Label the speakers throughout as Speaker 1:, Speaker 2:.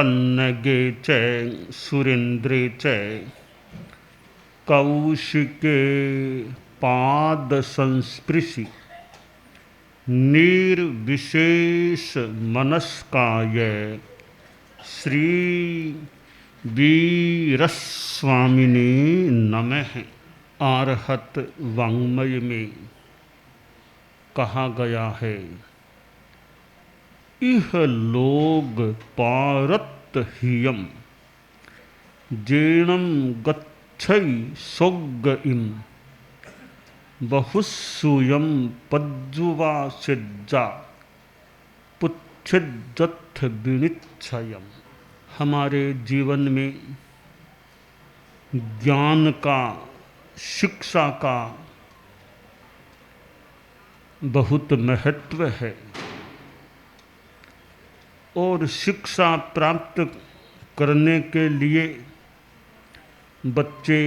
Speaker 1: पन्नगे च सुरेन्द्रे च कौशिके पाद संस्पृशि निर्विशेष मनस्काय श्री वीरस्वामिने नमः। आर्हत वाङ्मय में कहा गया है, इह लोग पारत हियम जेणम गच्छै सोग्ग इम बहुसूयम पज्जुवा सिज्जा पुच्छिज्जथ विनिच्छयम। हमारे जीवन में ज्ञान का, शिक्षा का बहुत महत्व है और शिक्षा प्राप्त करने के लिए बच्चे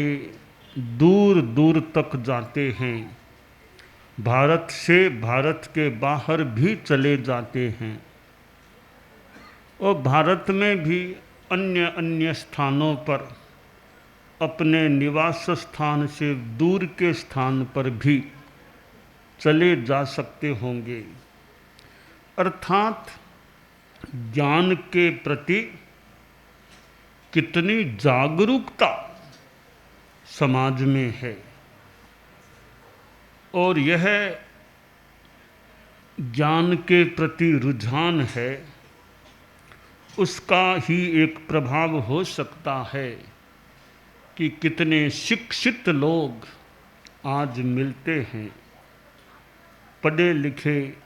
Speaker 1: दूर दूर तक जाते हैं, भारत से भारत के बाहर भी चले जाते हैं और भारत में भी अन्य अन्य स्थानों पर, अपने निवास स्थान से दूर के स्थान पर भी चले जा सकते होंगे। अर्थात ज्ञान के प्रति कितनी जागरूकता समाज में है और यह ज्ञान के प्रति रुझान है, उसका ही एक प्रभाव हो सकता है कि कितने शिक्षित लोग आज मिलते हैं। पढ़े लिखे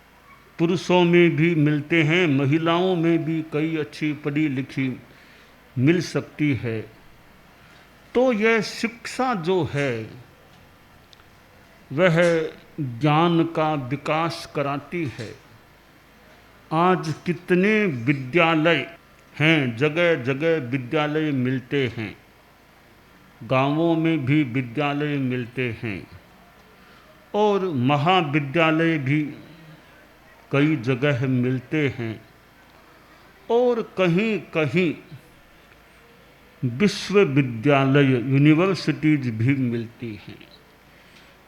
Speaker 1: पुरुषों में भी मिलते हैं, महिलाओं में भी कई अच्छी पढ़ी लिखी मिल सकती है। तो यह शिक्षा जो है वह ज्ञान का विकास कराती है। आज कितने विद्यालय हैं, जगह जगह विद्यालय मिलते हैं, गांवों में भी विद्यालय मिलते हैं और महाविद्यालय भी कई जगह मिलते हैं और कहीं कहीं विश्वविद्यालय, यूनिवर्सिटीज भी मिलती हैं।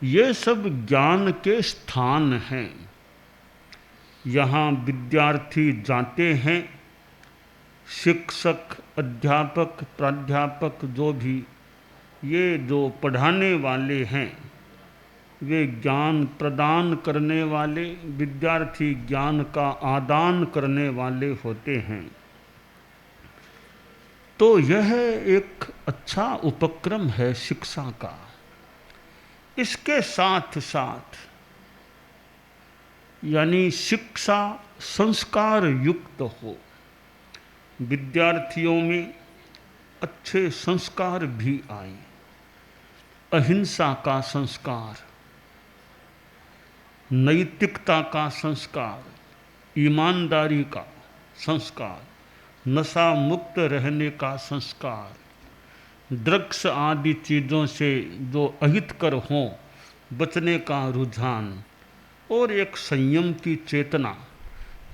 Speaker 1: ये सब ज्ञान के स्थान हैं। यहाँ विद्यार्थी जाते हैं, शिक्षक, अध्यापक, प्राध्यापक जो भी ये जो पढ़ाने वाले हैं वे ज्ञान प्रदान करने वाले, विद्यार्थी ज्ञान का आदान करने वाले होते हैं। तो यह एक अच्छा उपक्रम है शिक्षा का। इसके साथ साथ यानी शिक्षा संस्कार युक्त हो, विद्यार्थियों में अच्छे संस्कार भी आए, अहिंसा का संस्कार, नैतिकता का संस्कार, ईमानदारी का संस्कार, नशा मुक्त रहने का संस्कार, ड्रग्स आदि चीज़ों से जो अहितकर हों बचने का रुझान और एक संयम की चेतना,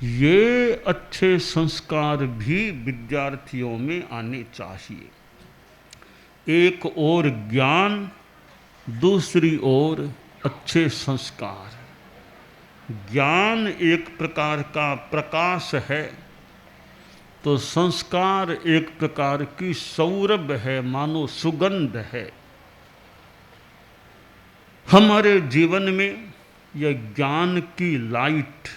Speaker 1: ये अच्छे संस्कार भी विद्यार्थियों में आने चाहिए। एक ओर ज्ञान, दूसरी ओर अच्छे संस्कार। ज्ञान एक प्रकार का प्रकाश है तो संस्कार एक प्रकार की सौरभ है, मानो सुगंध है। हमारे जीवन में यह ज्ञान की लाइट,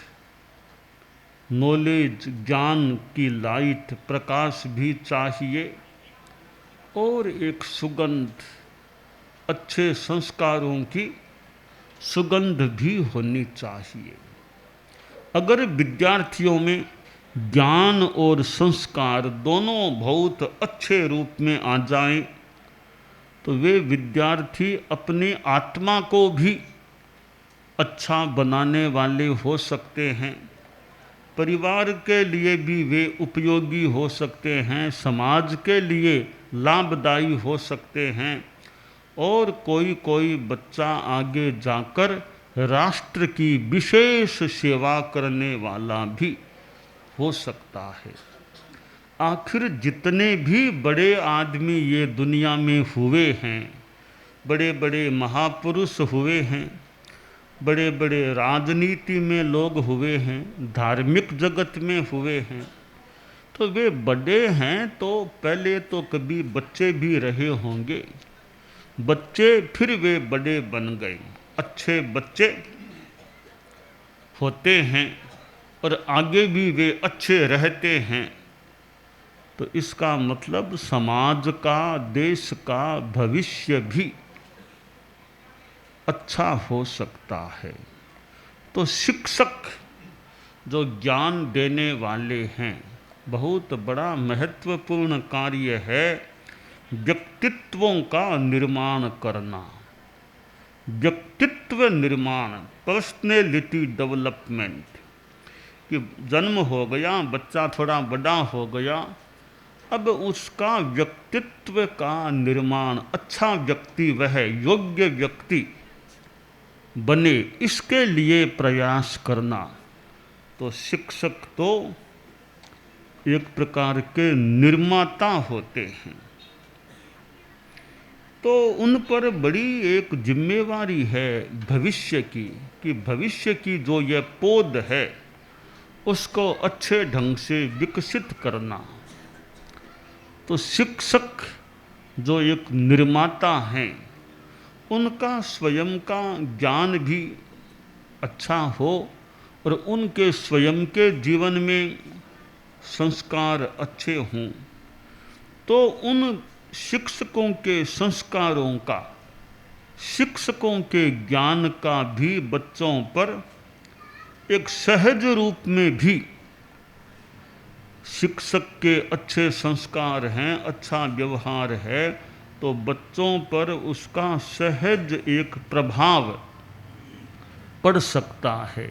Speaker 1: नॉलेज, ज्ञान की लाइट, प्रकाश भी चाहिए और एक सुगंध, अच्छे संस्कारों की सुगंध भी होनी चाहिए। अगर विद्यार्थियों में ज्ञान और संस्कार दोनों बहुत अच्छे रूप में आ जाएं तो वे विद्यार्थी अपनी आत्मा को भी अच्छा बनाने वाले हो सकते हैं, परिवार के लिए भी वे उपयोगी हो सकते हैं, समाज के लिए लाभदायी हो सकते हैं और कोई कोई बच्चा आगे जाकर राष्ट्र की विशेष सेवा करने वाला भी हो सकता है। आखिर जितने भी बड़े आदमी ये दुनिया में हुए हैं, बड़े बड़े महापुरुष हुए हैं, बड़े बड़े राजनीति में लोग हुए हैं, धार्मिक जगत में हुए हैं, तो वे बड़े हैं तो पहले तो कभी बच्चे भी रहे होंगे, बच्चे फिर वे बड़े बन गए, अच्छे बच्चे होते हैं और आगे भी वे अच्छे रहते हैं। तो इसका मतलब समाज का, देश का भविष्य भी अच्छा हो सकता है। तो शिक्षक जो ज्ञान देने वाले हैं, बहुत बड़ा महत्वपूर्ण कार्य है व्यक्तित्वों का निर्माण करना। व्यक्तित्व निर्माण, पर्सनैलिटी डेवलपमेंट, कि जन्म हो गया, बच्चा थोड़ा बड़ा हो गया, अब उसका व्यक्तित्व का निर्माण, अच्छा व्यक्ति वह योग्य व्यक्ति बने, इसके लिए प्रयास करना। तो शिक्षक तो एक प्रकार के निर्माता होते हैं। तो उन पर बड़ी एक जिम्मेवारी है भविष्य की, कि भविष्य की जो यह पौध है उसको अच्छे ढंग से विकसित करना। तो शिक्षक जो एक निर्माता हैं, उनका स्वयं का ज्ञान भी अच्छा हो और उनके स्वयं के जीवन में संस्कार अच्छे हों, तो उन शिक्षकों के संस्कारों का, शिक्षकों के ज्ञान का भी बच्चों पर एक सहज रूप में भी, शिक्षक के अच्छे संस्कार हैं, अच्छा व्यवहार है, तो बच्चों पर उसका सहज एक प्रभाव पड़ सकता है।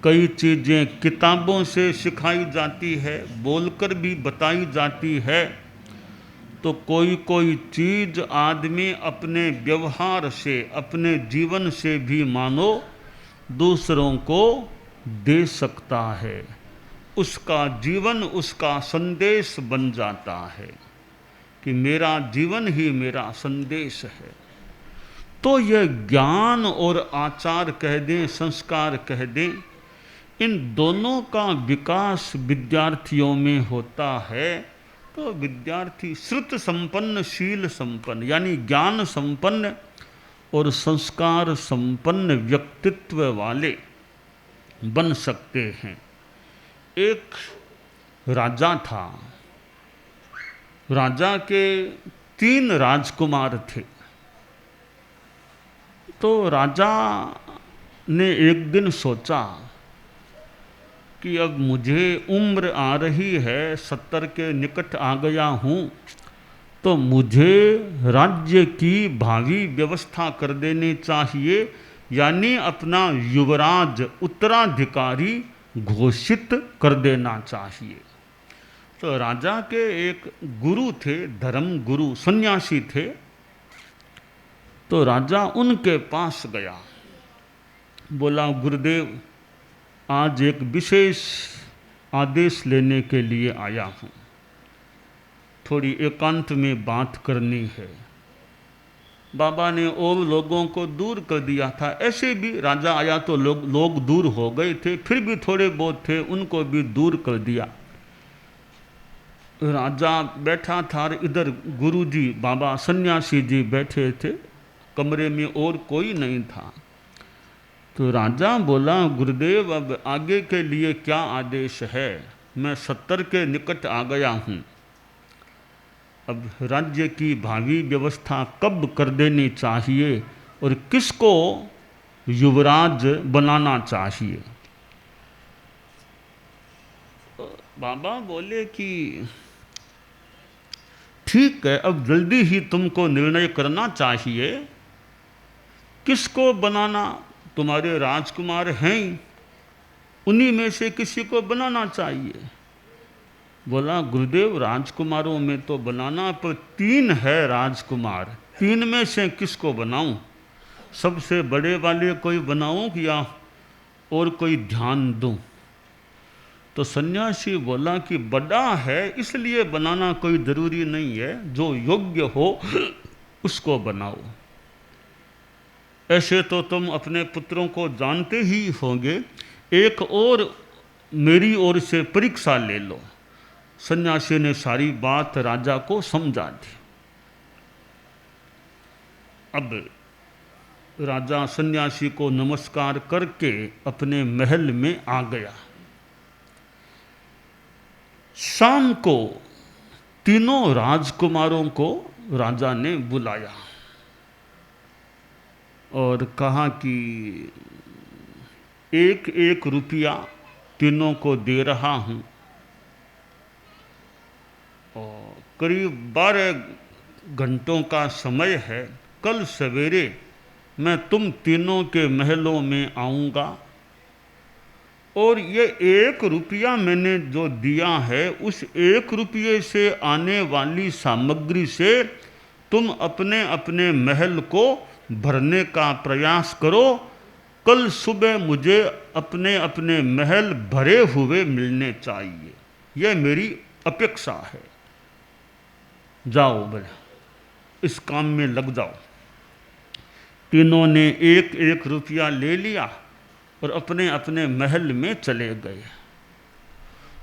Speaker 1: कई चीज़ें किताबों से सिखाई जाती है, बोलकर भी बताई जाती है, तो कोई कोई चीज़ आदमी अपने व्यवहार से, अपने जीवन से भी मानो दूसरों को दे सकता है। उसका जीवन उसका संदेश बन जाता है कि मेरा जीवन ही मेरा संदेश है। तो यह ज्ञान और आचार कह दें, संस्कार कह दें, इन दोनों का विकास विद्यार्थियों में होता है। तो विद्यार्थी श्रुत संपन्न, शील संपन्न, यानी ज्ञान संपन्न और संस्कार संपन्न व्यक्तित्व वाले बन सकते हैं। एक राजा था, राजा के 3 राजकुमार थे। तो राजा ने एक दिन सोचा कि अब मुझे उम्र आ रही है, 70 के निकट आ गया हूँ, तो मुझे राज्य की भावी व्यवस्था कर देनी चाहिए, यानी अपना युवराज, उत्तराधिकारी घोषित कर देना चाहिए। तो राजा के एक गुरु थे, धर्म गुरु, सन्यासी थे। तो राजा उनके पास गया, बोला गुरुदेव, आज एक विशेष आदेश लेने के लिए आया हूँ, थोड़ी एकांत में बात करनी है। बाबा ने और लोगों को दूर कर दिया था, ऐसे भी राजा आया तो लोग दूर हो गए थे, फिर भी थोड़े बहुत थे, उनको भी दूर कर दिया। राजा बैठा था, इधर गुरुजी, बाबा सन्यासी जी बैठे थे, कमरे में और कोई नहीं था। तो राजा बोला गुरुदेव, अब आगे के लिए क्या आदेश है? मैं 70 के निकट आ गया हूँ, अब राज्य की भावी व्यवस्था कब कर देनी चाहिए और किसको युवराज बनाना चाहिए? तो बाबा बोले कि ठीक है, अब जल्दी ही तुमको निर्णय करना चाहिए, किसको बनाना? तुम्हारे राजकुमार हैं, उन्हीं में से किसी को बनाना चाहिए। बोला गुरुदेव, राजकुमारों में तो बनाना, पर 3 है राजकुमार, 3 में से किसको बनाऊं? सबसे बड़े वाले कोई बनाऊं या और कोई ध्यान दूं? तो सन्यासी बोला कि बड़ा है इसलिए बनाना कोई जरूरी नहीं है, जो योग्य हो उसको बनाओ। ऐसे तो तुम अपने पुत्रों को जानते ही होंगे, एक और मेरी ओर से परीक्षा ले लो। सन्यासी ने सारी बात राजा को समझा दी। अब राजा सन्यासी को नमस्कार करके अपने महल में आ गया। शाम को तीनों राजकुमारों को राजा ने बुलाया और कहा कि एक एक रुपया तीनों को दे रहा हूं, और करीब 12 घंटों का समय है। कल सवेरे मैं तुम तीनों के महलों में आऊंगा, और ये 1 रुपया मैंने जो दिया है, उस 1 रुपये से आने वाली सामग्री से तुम अपने अपने महल को भरने का प्रयास करो। कल सुबह मुझे अपने अपने महल भरे हुए मिलने चाहिए, यह मेरी अपेक्षा है। जाओ भला, इस काम में लग जाओ। तीनों ने 1-1 रुपया ले लिया और अपने अपने महल में चले गए।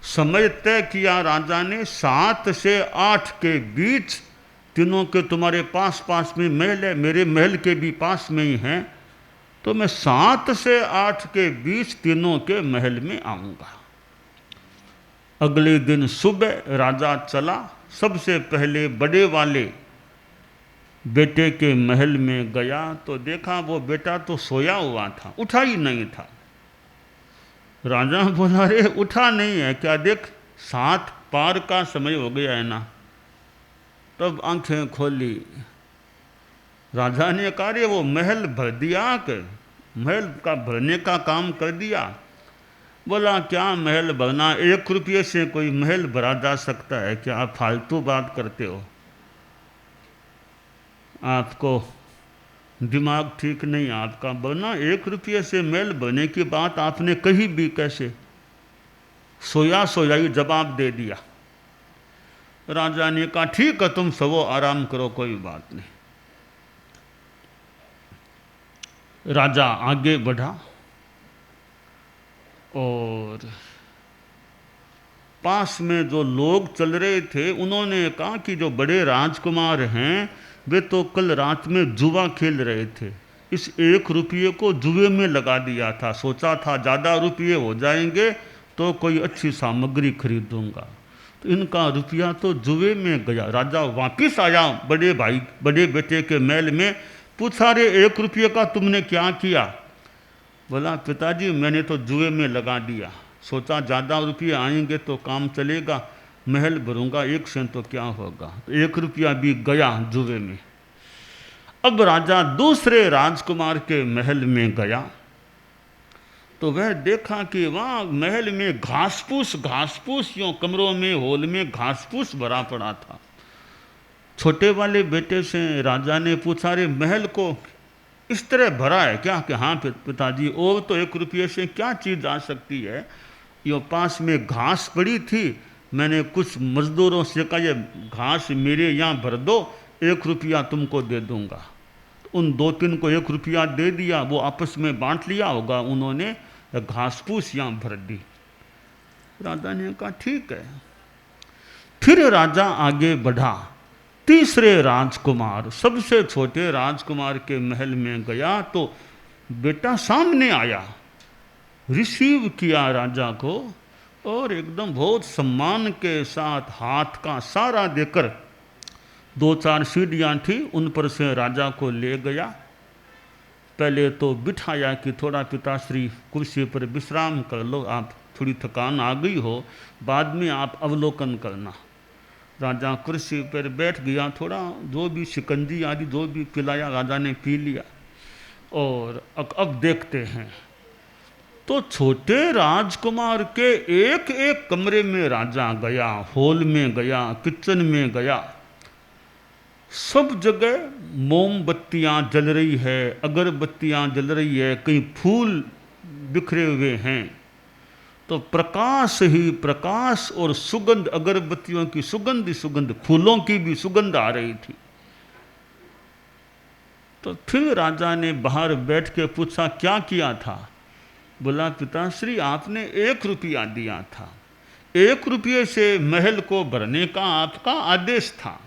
Speaker 1: समय तय किया राजा ने, 7 से 8 के बीच तीनों के तुम्हारे पास पास में महल है, मेरे महल के भी पास में ही हैं, तो मैं 7 से 8 के बीच तीनों के महल में आऊंगा। अगले दिन सुबह राजा चला। सबसे पहले बड़े वाले बेटे के महल में गया तो देखा वो बेटा तो सोया हुआ था, उठा ही नहीं था। राजा बोला, रे उठा नहीं है क्या? देख 7 पार का समय हो गया है ना। तब आंखें खोली। राजा ने कहा, रे वो महल भर दिया कर, महल का भरने का काम कर दिया। बोला, क्या महल भरना? 1 रुपये से कोई महल भरा जा सकता है क्या? आप फालतू बात करते हो, आपको दिमाग ठीक नहीं आपका। बना 1 रुपये से महल भरने की बात आपने कही भी कैसे? सोया सोया ही जवाब दे दिया। राजा ने कहा, ठीक है तुम सबो आराम करो, कोई बात नहीं। राजा आगे बढ़ा और पास में जो लोग चल रहे थे उन्होंने कहा कि जो बड़े राजकुमार हैं वे तो कल रात में जुआ खेल रहे थे, इस 1 रुपये को जुए में लगा दिया था। सोचा था ज़्यादा रुपये हो जाएंगे तो कोई अच्छी सामग्री खरीदूंगा, तो इनका रुपया तो जुए में गया। राजा वापिस आया बड़े भाई बड़े बेटे के महल में, पूछा, रे 1 रुपये का तुमने क्या किया? बोला, पिताजी मैंने तो जुए में लगा दिया, सोचा ज़्यादा रुपये आएंगे तो काम चलेगा, महल भरूंगा, 1 से तो क्या होगा। तो 1 रुपया भी गया जुए में। अब राजा दूसरे राजकुमार के महल में गया तो वह देखा कि वहाँ महल में घास फूस यूँ कमरों में हॉल में घास फूस भरा पड़ा था। छोटे वाले बेटे से राजा ने पूछा, रे महल को इस तरह भरा है क्या? कि हाँ पिताजी, और तो 1 रुपये से क्या चीज़ आ सकती है। यो पास में घास पड़ी थी, मैंने कुछ मजदूरों से कहा ये घास मेरे यहाँ भर दो, 1 रुपया तुमको दे दूंगा। उन 2-3 को 1 रुपया दे दिया, वो आपस में बांट लिया होगा उन्होंने, घास फूस यहाँ भर दी। राजा ने कहा ठीक है। फिर राजा आगे बढ़ा, तीसरे राजकुमार सबसे छोटे राजकुमार के महल में गया तो बेटा सामने आया, रिसीव किया राजा को और एकदम बहुत सम्मान के साथ हाथ का सारा देकर 2-4 सीढ़ियाँ थी उन पर से राजा को ले गया। पहले तो बिठाया कि थोड़ा पिताश्री कुर्सी पर विश्राम कर लो, आप थोड़ी थकान आ गई हो, बाद में आप अवलोकन करना। राजा कुर्सी पर बैठ गया, थोड़ा जो भी शिकंजी आदि जो भी पिलाया राजा ने पी लिया। और अब देखते हैं तो छोटे राजकुमार के एक एक कमरे में राजा गया, हॉल में गया, किचन में गया, सब जगह मोमबत्तियाँ जल रही है, अगरबत्तियाँ जल रही है, कहीं फूल बिखरे हुए हैं। तो प्रकाश ही प्रकाश और सुगंध, अगरबत्तियों की सुगंध ही सुगंध, फूलों की भी सुगंध आ रही थी। तो फिर राजा ने बाहर बैठ के पूछा, क्या किया था? बोला, पिताश्री आपने 1 रुपया दिया था, 1 रुपये से महल को भरने का आपका आदेश था।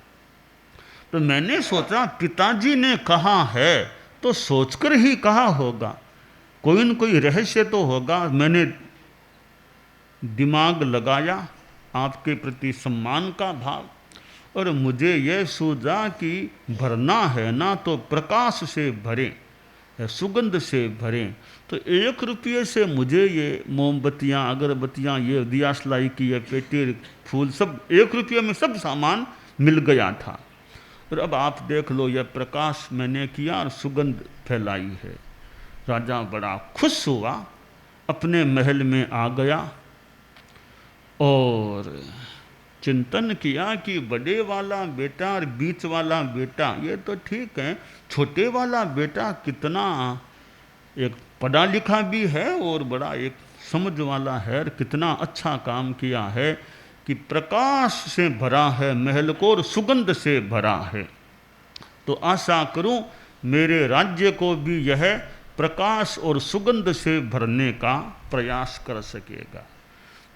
Speaker 1: तो मैंने सोचा पिताजी ने कहा है तो सोचकर ही कहा होगा, कोई न कोई रहस्य तो होगा। मैंने दिमाग लगाया, आपके प्रति सम्मान का भाव, और मुझे यह सूझा कि भरना है ना तो प्रकाश से भरें, सुगंध से भरें। तो 1 रुपये से मुझे ये मोमबत्तियाँ, अगरबत्तियाँ, ये दिया सलाई की ये पेटी, फूल, सब 1 रुपये में सब सामान मिल गया था। और अब आप देख लो, यह प्रकाश मैंने किया और सुगंध फैलाई है। राजा बड़ा खुश हुआ, अपने महल में आ गया और चिंतन किया कि बड़े वाला बेटा और बीच वाला बेटा ये तो ठीक है, छोटे वाला बेटा कितना एक पढ़ा लिखा भी है और बड़ा एक समझ वाला है, और कितना अच्छा काम किया है कि प्रकाश से भरा है महल को और सुगंध से भरा है। तो आशा करूं मेरे राज्य को भी यह प्रकाश और सुगंध से भरने का प्रयास कर सकेगा।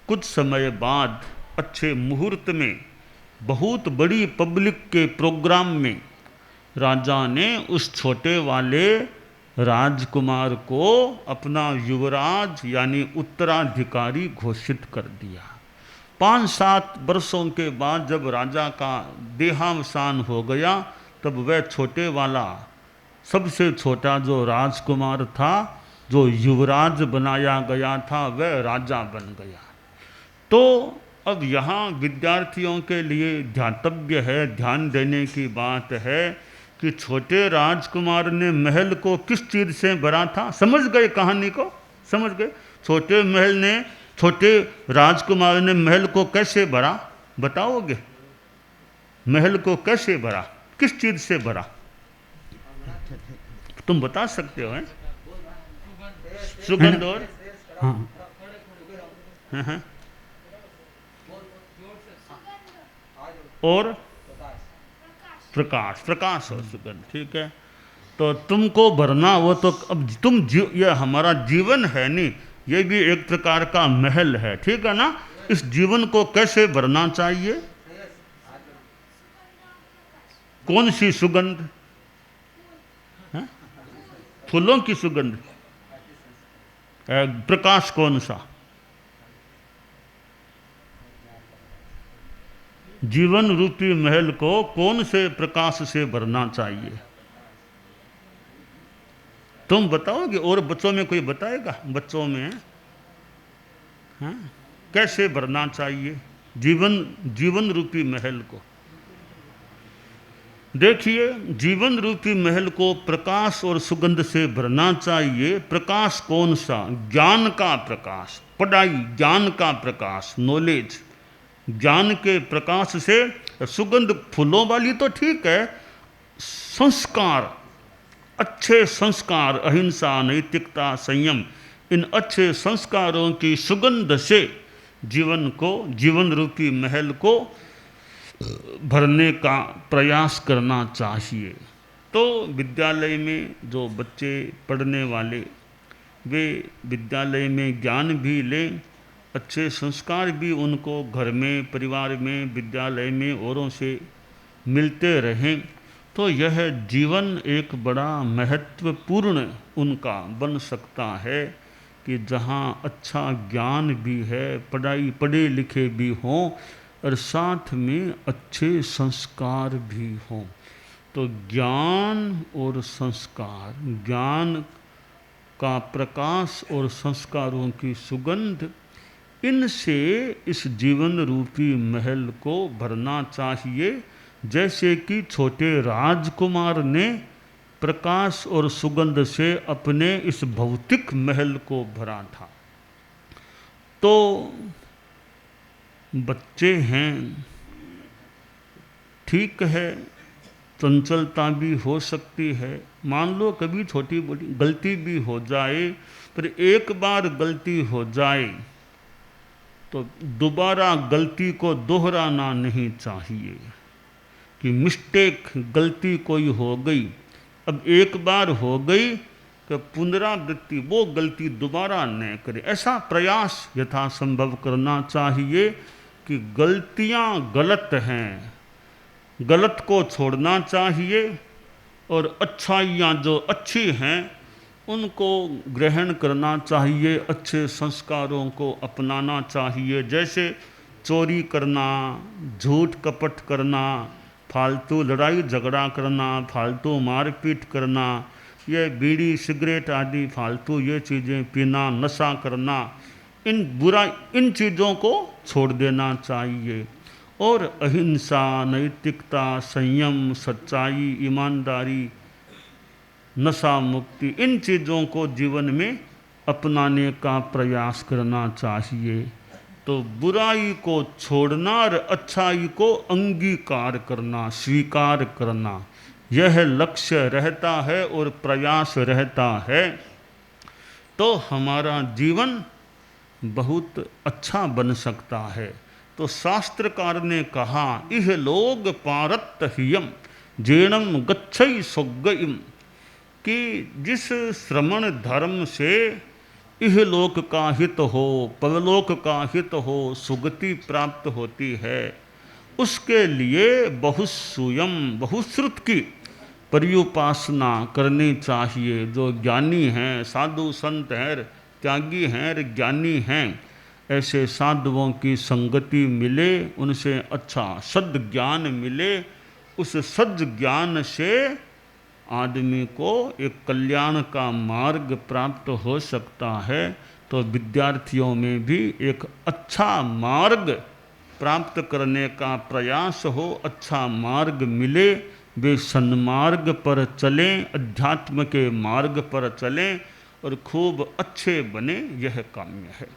Speaker 1: कुछ समय बाद अच्छे मुहूर्त में, बहुत बड़ी पब्लिक के प्रोग्राम में, राजा ने उस छोटे वाले राजकुमार को अपना युवराज यानी उत्तराधिकारी घोषित कर दिया। 5-7 वर्षों के बाद जब राजा का देहावसान हो गया, तब वह छोटे वाला, सबसे छोटा जो राजकुमार था, जो युवराज बनाया गया था, वह राजा बन गया। तो अब यहाँ विद्यार्थियों के लिए ध्यातव्य है, ध्यान देने की बात है कि छोटे राजकुमार ने महल को किस चीज़ से भरा था? समझ गए कहानी को? समझ गए? छोटे राजकुमार ने महल को कैसे भरा? बताओगे? महल को कैसे भरा, किस चीज़ से भरा? तुम बता सकते हो? हैं सुगंध और हाँ और प्रकाश और सुगंध, ठीक है। तो तुमको भरना, वो तो अब तुम ये हमारा जीवन है नहीं, ये भी एक प्रकार का महल है, ठीक है ना। इस जीवन को कैसे भरना चाहिए? कौन सी सुगंध? है? फूलों की सुगंध? प्रकाश कौन सा? जीवन रूपी महल को कौन से प्रकाश से भरना चाहिए? तुम बताओगे? और बच्चों में कोई बताएगा? बच्चों में हाँ? कैसे भरना चाहिए जीवन रूपी महल को? देखिए, जीवन रूपी महल को प्रकाश और सुगंध से भरना चाहिए। प्रकाश कौन सा? ज्ञान का प्रकाश, पढ़ाई, ज्ञान का प्रकाश, नॉलेज, ज्ञान के प्रकाश से। सुगंध फूलों वाली तो ठीक है, संस्कार, अच्छे संस्कार, अहिंसा, नैतिकता, संयम, इन अच्छे संस्कारों की सुगंध से जीवन रूपी महल को भरने का प्रयास करना चाहिए। तो विद्यालय में जो बच्चे पढ़ने वाले, वे विद्यालय में ज्ञान भी लें, अच्छे संस्कार भी उनको घर में, परिवार में, विद्यालय में औरों से मिलते रहें, तो यह जीवन एक बड़ा महत्वपूर्ण उनका बन सकता है कि जहाँ अच्छा ज्ञान भी है, पढ़े लिखे भी हों और साथ में अच्छे संस्कार भी हों। तो ज्ञान और संस्कार, ज्ञान का प्रकाश और संस्कारों की सुगंध, इनसे इस जीवन रूपी महल को भरना चाहिए, जैसे कि छोटे राजकुमार ने प्रकाश और सुगंध से अपने इस भौतिक महल को भरा था। तो बच्चे हैं, ठीक है, चंचलता भी हो सकती है, मान लो कभी छोटी बड़ी गलती भी हो जाए, पर एक बार गलती हो जाए तो दोबारा गलती को दोहराना नहीं चाहिए कि मिस्टेक, गलती कोई हो गई, अब एक बार हो गई कि पुनरावृत्ति वो गलती दोबारा न करे। ऐसा प्रयास यथासंभव करना चाहिए कि गलतियां गलत हैं, गलत को छोड़ना चाहिए और अच्छाइयाँ जो अच्छी हैं उनको ग्रहण करना चाहिए, अच्छे संस्कारों को अपनाना चाहिए। जैसे चोरी करना, झूठ कपट करना, फालतू लड़ाई झगड़ा करना, फालतू मारपीट करना, ये बीड़ी सिगरेट आदि फालतू ये चीज़ें पीना, नशा करना, इन चीज़ों को छोड़ देना चाहिए। और अहिंसा, नैतिकता, संयम, सच्चाई, ईमानदारी, नशा मुक्ति, इन चीज़ों को जीवन में अपनाने का प्रयास करना चाहिए। तो बुराई को छोड़ना और अच्छाई को अंगीकार करना, स्वीकार करना, यह लक्ष्य रहता है और प्रयास रहता है तो हमारा जीवन बहुत अच्छा बन सकता है। तो शास्त्रकार ने कहा, इह लोग पारत हियम जेणम गच्छई स्वर्गम, कि जिस श्रमण धर्म से इहलोक का हित हो, परलोक का हित हो, सुगति प्राप्त होती है, उसके लिए बहुसूयम, बहुश्रुत की पर्युपासना करनी चाहिए। जो ज्ञानी हैं, साधु संत हैं, त्यागी हैं, ज्ञानी हैं, ऐसे साधुओं की संगति मिले, उनसे अच्छा सद्ज्ञान मिले, उस सद्ज्ञान से आदमी को एक कल्याण का मार्ग प्राप्त हो सकता है। तो विद्यार्थियों में भी एक अच्छा मार्ग प्राप्त करने का प्रयास हो, अच्छा मार्ग मिले, वे सन्मार्ग पर चलें, अध्यात्म के मार्ग पर चलें और खूब अच्छे बने, यह काम्य है।